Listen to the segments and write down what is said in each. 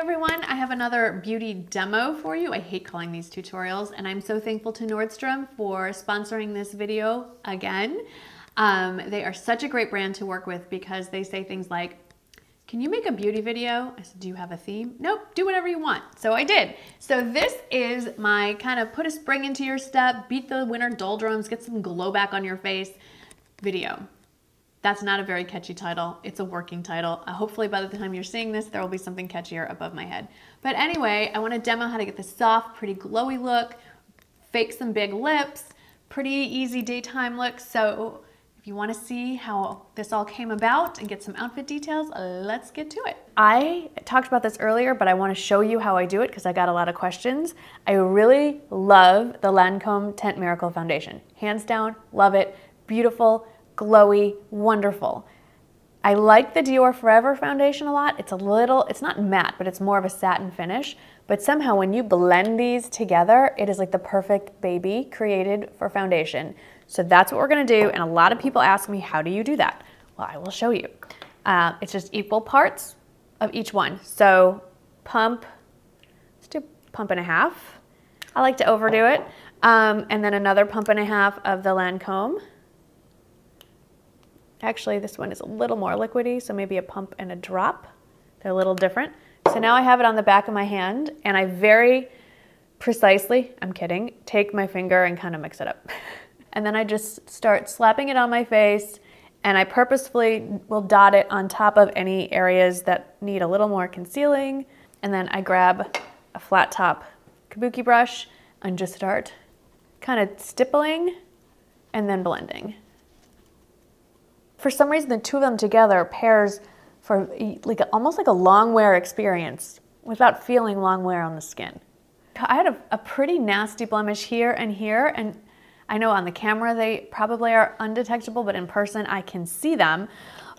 everyone, I have another beauty demo for you. I hate calling these tutorials, and I'm so thankful to Nordstrom for sponsoring this video again. They are such a great brand to work with because they say things like, can you make a beauty video? I said, do you have a theme? Nope, do whatever you want. So I did. So this is my kind of put a spring into your step, beat the winter doldrums, get some glow back on your face video. That's not a very catchy title. It's a working title. Hopefully by the time you're seeing this, there will be something catchier above my head. But anyway, I want to demo how to get this soft, pretty glowy look, fake some big lips, pretty easy daytime look. So if you want to see how this all came about and get some outfit details, let's get to it. I talked about this earlier, but I want to show you how I do it because I got a lot of questions. I really love the Lancome Tint Miracle Foundation. Hands down, love it. Beautiful, glowy, wonderful. I like the Dior Forever foundation a lot. It's not matte, but it's more of a satin finish. But somehow when you blend these together, it is like the perfect baby created for foundation. So that's what we're gonna do. And a lot of people ask me, how do you do that? Well, I will show you. It's just equal parts of each one. So pump, let's do pump and a half. I like to overdo it. And then another pump and a half of the Lancome. Actually, this one is a little more liquidy, so maybe a pump and a drop. They're a little different. So now I have it on the back of my hand, and I very precisely, I'm kidding, take my finger and kind of mix it up. And then I just start slapping it on my face, and I purposefully will dot it on top of any areas that need a little more concealing. And then I grab a flat top kabuki brush and just start kind of stippling and then blending. For some reason, the two of them together pairs for almost like a long wear experience without feeling long wear on the skin. I had a pretty nasty blemish here, and I know on the camera they probably are undetectable, but in person I can see them.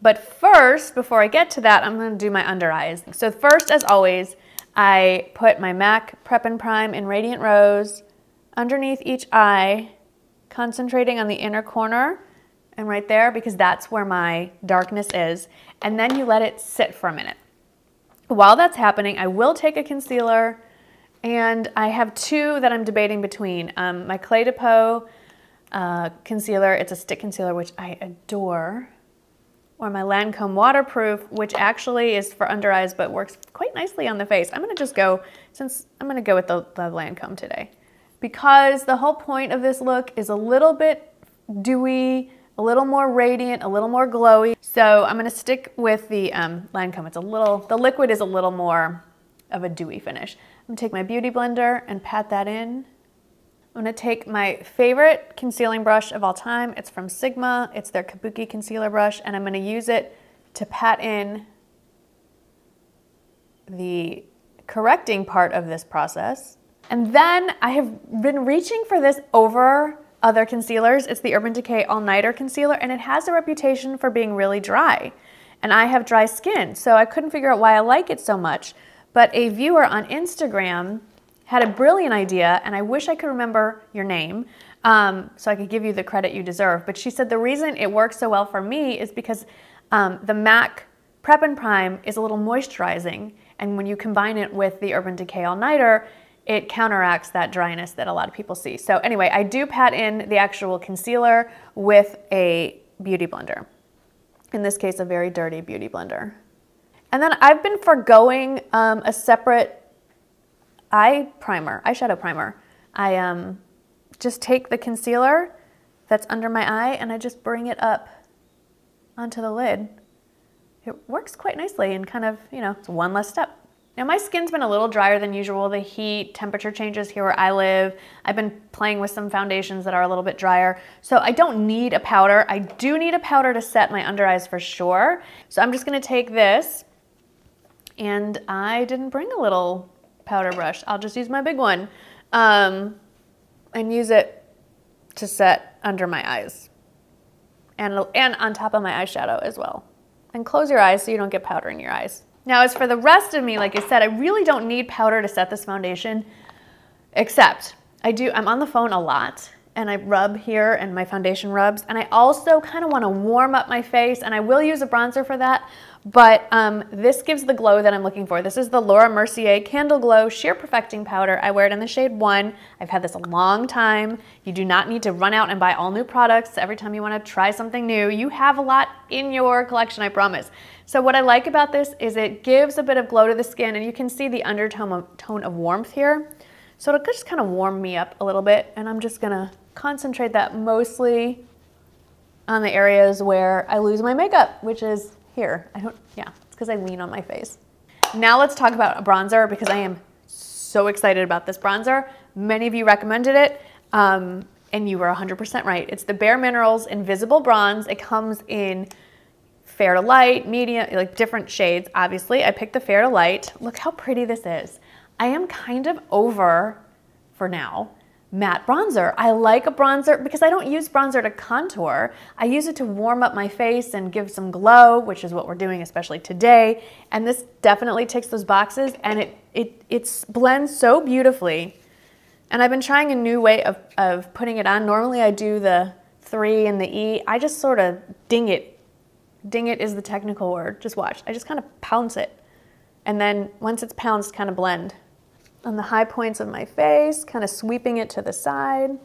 But first, before I get to that, I'm gonna do my under eyes. So first, as always, I put my MAC Prep and Prime in Radiant Rose underneath each eye, concentrating on the inner corner and right there, because that's where my darkness is. And then you let it sit for a minute. While that's happening, I will take a concealer, and I have two that I'm debating between. My Clé de Peau concealer, it's a stick concealer, which I adore, or my Lancome waterproof, which actually is for under eyes, but works quite nicely on the face. I'm gonna just go, I'm gonna go with the Lancome today, because the whole point of this look is a little bit dewy, a little more radiant, a little more glowy. So I'm gonna stick with the Lancome. The liquid is a little more of a dewy finish. I'm gonna take my Beauty Blender and pat that in. I'm gonna take my favorite concealing brush of all time. It's from Sigma. It's their Kabuki concealer brush, and I'm gonna use it to pat in the correcting part of this process. And then I have been reaching for this over other concealers. It's the Urban Decay All Nighter Concealer, and it has a reputation for being really dry. And I have dry skin, so I couldn't figure out why I like it so much. But a viewer on Instagram had a brilliant idea, and I wish I could remember your name so I could give you the credit you deserve. But she said the reason it works so well for me is because the MAC Prep and Prime is a little moisturizing, and when you combine it with the Urban Decay All Nighter, it counteracts that dryness that a lot of people see. So anyway, I do pat in the actual concealer with a beauty blender. In this case, a very dirty beauty blender. And then I've been forgoing a separate eyeshadow primer. I just take the concealer that's under my eye and I just bring it up onto the lid. It works quite nicely and kind of, it's one less step. Now my skin's been a little drier than usual. The heat, temperature changes here where I live. I've been playing with some foundations that are a little bit drier. So I don't need a powder. I do need a powder to set my under eyes for sure. So I'm just gonna take this, and I didn't bring a little powder brush. I'll just use my big one and use it to set under my eyes and on top of my eyeshadow as well. And close your eyes so you don't get powder in your eyes. Now, as for the rest of me, like I said, I really don't need powder to set this foundation, except I'm on the phone a lot, and I rub here and my foundation rubs. And I also kind of want to warm up my face, and I will use a bronzer for that, but this gives the glow that I'm looking for. This is the Laura Mercier Candle Glow Sheer Perfecting Powder. I wear it in the shade 1. I've had this a long time. You do not need to run out and buy all new products every time you want to try something new. You have a lot in your collection, I promise. So what I like about this is it gives a bit of glow to the skin, and you can see the undertone of warmth here. So it'll just kind of warm me up a little bit, and I'm just gonna concentrate that mostly on the areas where I lose my makeup, which is here. Yeah, it's because I lean on my face. Now let's talk about a bronzer, because I am so excited about this bronzer. Many of you recommended it, and you were 100% right. It's the Bare Minerals Invisible Bronze. It comes in fair to light, medium, like different shades, obviously. I picked the fair to light. Look how pretty this is. I am kind of over, for now, matte bronzer. I like a bronzer because I don't use bronzer to contour. I use it to warm up my face and give some glow, which is what we're doing, especially today. And this definitely ticks those boxes, and it blends so beautifully. And I've been trying a new way of putting it on. Normally I do the 3 and the E. I just sort of ding it. Ding it is the technical word. Just watch. I just kind of pounce it. And then once it's pounced, kind of blend on the high points of my face, kind of sweeping it to the side.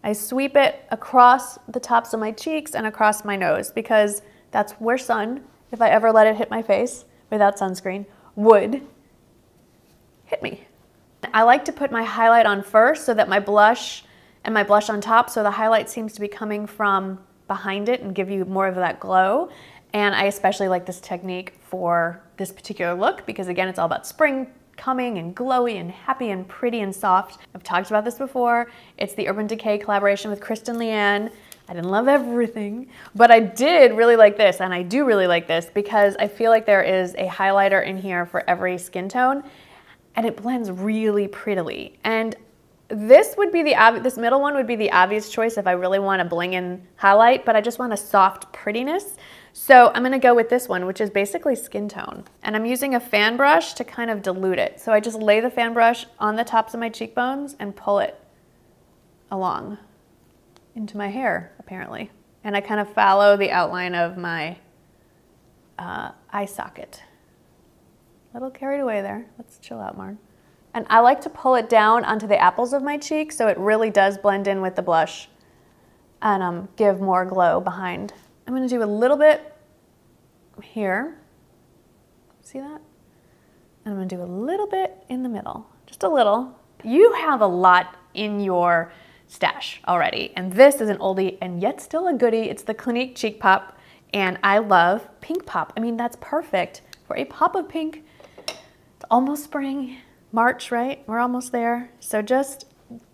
I sweep it across the tops of my cheeks and across my nose, because that's where sun, if I ever let it hit my face without sunscreen, would hit me. I like to put my highlight on first so that my blush and my blush on top, so the highlight seems to be coming from behind it and give you more of that glow. And I especially like this technique for this particular look, because again, it's all about spring coming and glowy and happy and pretty and soft. I've talked about this before. It's the Urban Decay collaboration with Kristen Leanne. I didn't love everything, but I did really like this, and I do really like this because I feel like there is a highlighter in here for every skin tone, and it blends really prettily. And this would be this middle one would be the obvious choice if I really want a bling in highlight, but I just want a soft prettiness. So I'm gonna go with this one, which is basically skin tone. And I'm using a fan brush to kind of dilute it. So I just lay the fan brush on the tops of my cheekbones and pull it along into my hair, apparently. And I kind of follow the outline of my eye socket. A little carried away there. Let's chill out, Marn. And I like to pull it down onto the apples of my cheek so it really does blend in with the blush and give more glow behind. I'm gonna do a little bit here. See that? And I'm gonna do a little bit in the middle, just a little. You have a lot in your stash already, and this is an oldie and yet still a goodie. It's the Clinique Cheek Pop, and I love Pink Pop. I mean, that's perfect for a pop of pink. It's almost spring, March, right? We're almost there. So just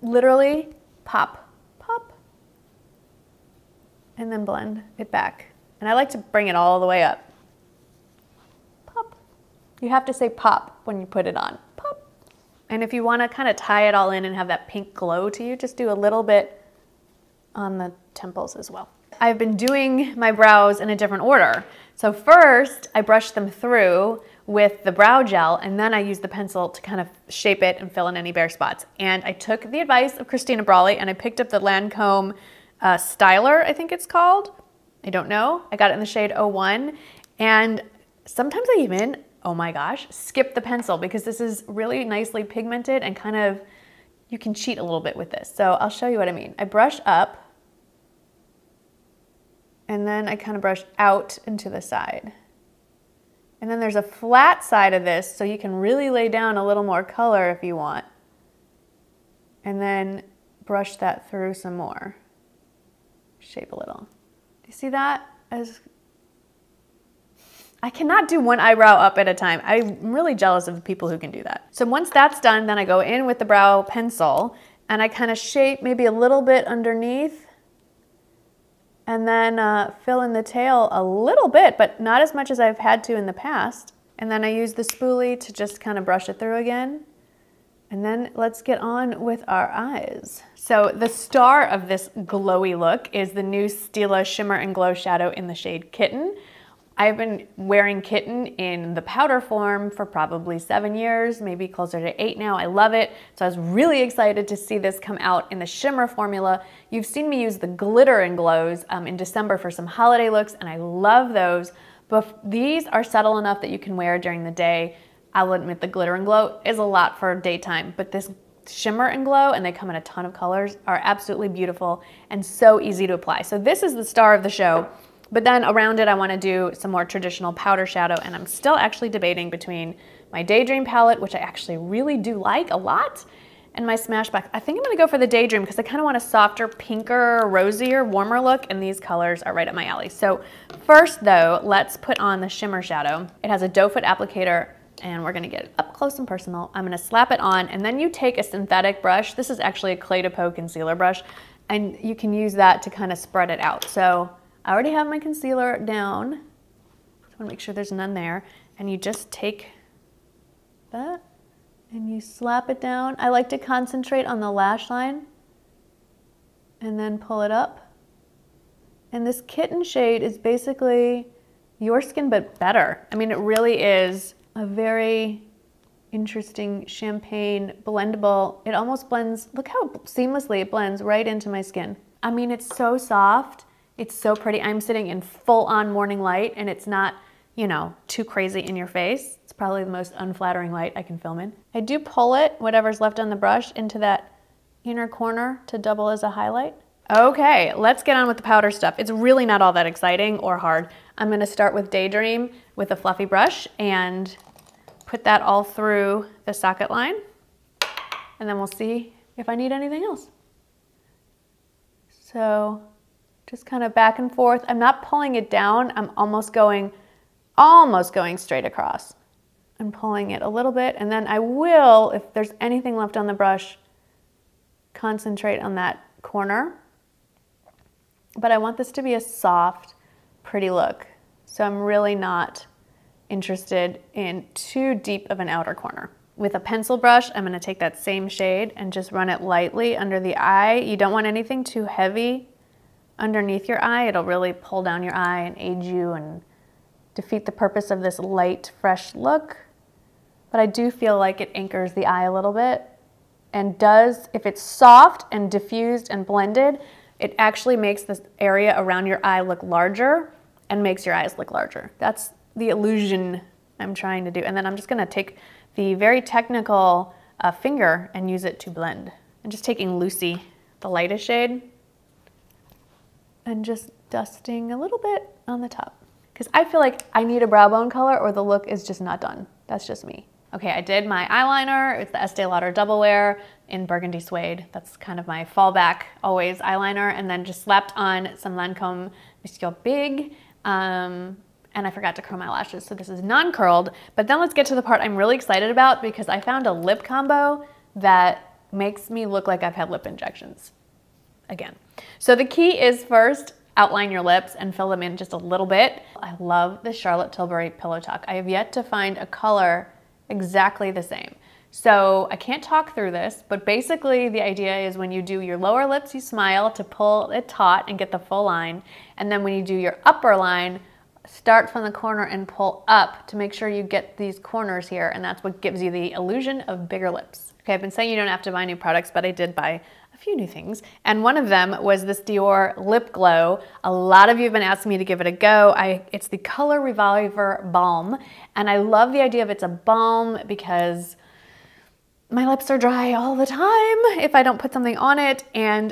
literally pop, pop, and then blend it back. And I like to bring it all the way up. Pop. You have to say pop when you put it on. Pop. And if you want to kind of tie it all in and have that pink glow to you, just do a little bit on the temples as well. I've been doing my brows in a different order. So first, I brush them through with the brow gel, and then I use the pencil to kind of shape it and fill in any bare spots. And I took the advice of Christina Brawley, and I picked up the Lancome Styler, I think it's called. I don't know. I got it in the shade 01. And sometimes I even, oh my gosh, skip the pencil, because this is really nicely pigmented and kind of, you can cheat a little bit with this. So I'll show you what I mean. I brush up, and then I kind of brush out and to the side. And then there's a flat side of this, so you can really lay down a little more color if you want. And then brush that through some more. Shape a little. Do you see that? I cannot do one eyebrow up at a time. I'm really jealous of people who can do that. So once that's done, then I go in with the brow pencil and I kind of shape maybe a little bit underneath, and then fill in the tail a little bit, but not as much as I've had to in the past. And then I use the spoolie to just kind of brush it through again. And then let's get on with our eyes. So the star of this glowy look is the new Stila Shimmer and Glow Shadow in the shade Kitten. I've been wearing Kitten in the powder form for probably 7 years, maybe closer to 8 now. I love it. So I was really excited to see this come out in the shimmer formula. You've seen me use the glitter and glows in December for some holiday looks, and I love those. But these are subtle enough that you can wear during the day. I'll admit the glitter and glow is a lot for daytime, but this shimmer and glow, and they come in a ton of colors, are absolutely beautiful and so easy to apply. So this is the star of the show. But then around it, I want to do some more traditional powder shadow, and I'm still actually debating between my Daydream palette, which I actually really do like a lot, and my Smashbox. I think I'm going to go for the Daydream because I kind of want a softer, pinker, rosier, warmer look, and these colors are right up my alley. So first, though, let's put on the shimmer shadow. It has a doe foot applicator, and we're going to get it up close and personal. I'm going to slap it on, and then you take a synthetic brush. This is actually a Clay to Pou concealer brush, and you can use that to kind of spread it out. So I already have my concealer down. I want to make sure there's none there. And you just take that and you slap it down. I like to concentrate on the lash line and then pull it up. And this Kitten shade is basically your skin, but better. I mean, it really is a very interesting champagne blendable. It almost blends, look how seamlessly it blends right into my skin. I mean, it's so soft. It's so pretty. I'm sitting in full-on morning light, and it's not, you know, too crazy in your face. It's probably the most unflattering light I can film in. I do pull it, whatever's left on the brush, into that inner corner to double as a highlight. Okay, let's get on with the powder stuff. It's really not all that exciting or hard. I'm gonna start with Daydream with a fluffy brush and put that all through the socket line, and then we'll see if I need anything else. So, just kind of back and forth. I'm not pulling it down. I'm almost going straight across. I'm pulling it a little bit, and then I will, if there's anything left on the brush, concentrate on that corner. But I want this to be a soft, pretty look. So I'm really not interested in too deep of an outer corner. With a pencil brush, I'm gonna take that same shade and just run it lightly under the eye. You don't want anything too heavy underneath your eye. It'll really pull down your eye and age you and defeat the purpose of this light, fresh look. But I do feel like it anchors the eye a little bit, and does, if it's soft and diffused and blended, it actually makes this area around your eye look larger and makes your eyes look larger. That's the illusion I'm trying to do. And then I'm just gonna take the very technical finger and use it to blend. I'm just taking Lucy, the lightest shade, and just dusting a little bit on the top. Because I feel like I need a brow bone color or the look is just not done. That's just me. Okay, I did my eyeliner. It's the Estee Lauder Double Wear in Burgundy Suede. That's kind of my fallback, always, eyeliner. And then just slapped on some Lancome MsGoldgirl. And I forgot to curl my lashes, so this is non-curled. But then let's get to the part I'm really excited about, because I found a lip combo that makes me look like I've had lip injections again. So the key is first, outline your lips and fill them in just a little bit. I love the Charlotte Tilbury Pillow Talk. I have yet to find a color exactly the same. So I can't talk through this, but basically the idea is when you do your lower lips, you smile to pull it taut and get the full line. And then when you do your upper line, start from the corner and pull up to make sure you get these corners here, and that's what gives you the illusion of bigger lips. Okay, I've been saying you don't have to buy new products, but I did buy a few new things, and one of them was this Dior Lip Glow. A lot of you have been asking me to give it a go. It's the Color Reviver Balm, and I love the idea of it's a balm because my lips are dry all the time if I don't put something on it,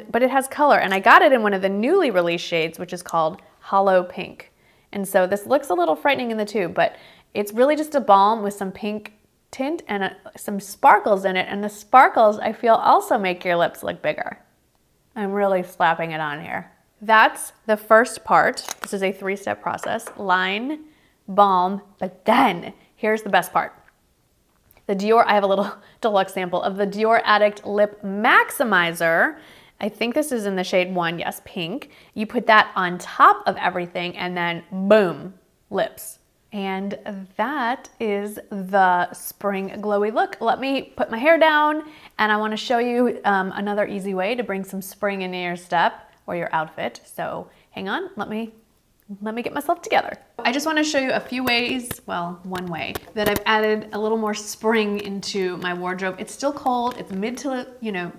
but it has color, and I got it in one of the newly released shades, which is called Hollow Pink. And so this looks a little frightening in the tube, but it's really just a balm with some pink tint and some sparkles in it. And the sparkles, I feel, also make your lips look bigger. I'm really slapping it on here. That's the first part. This is a 3-step process. Line, balm, but then here's the best part. The Dior, I have a little deluxe sample of the Dior Addict Lip Maximizer. I think this is in the shade 1, yes, pink. You put that on top of everything and then boom, lips. And that is the spring glowy look. Let me put my hair down, and I wanna show you another easy way to bring some spring into your step or your outfit. So hang on, let me let me get myself together. I just want to show you a few ways, well, one way, that I've added a little more spring into my wardrobe. It's still cold. It's mid to,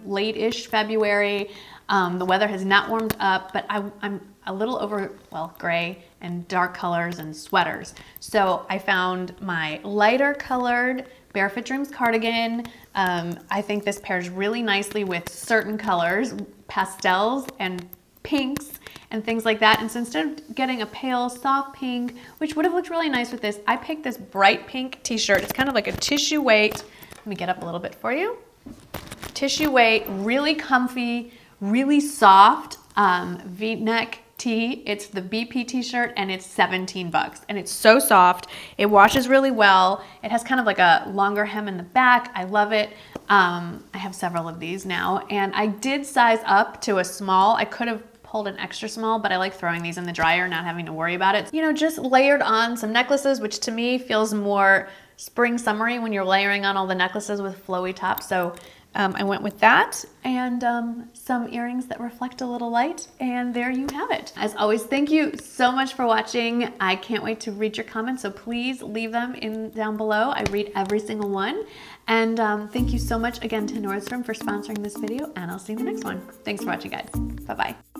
late-ish February. The weather has not warmed up, but I'm a little over, gray and dark colors and sweaters. So I found my lighter colored Barefoot Dreams cardigan. I think this pairs really nicely with certain colors, pastels and pinks and things like that. And so instead of getting a pale soft pink, which would have looked really nice with this, I picked this bright pink t-shirt. It's kind of like a tissue weight. Let me get up a little bit for you. Tissue weight, really comfy, really soft V-neck tee. It's the BP t-shirt and it's 17 bucks and it's so soft. It washes really well. It has kind of like a longer hem in the back. I love it. I have several of these now and I did size up to a small. I could have pulled an extra small, but I like throwing these in the dryer, not having to worry about it. Just layered on some necklaces, which to me feels more spring summery when you're layering on all the necklaces with flowy tops. So I went with that and some earrings that reflect a little light, and there you have it. As always, thank you so much for watching. I can't wait to read your comments, so please leave them down below. I read every single one. And thank you so much again to Nordstrom for sponsoring this video, and I'll see you in the next one. Thanks for watching, guys. Bye-bye.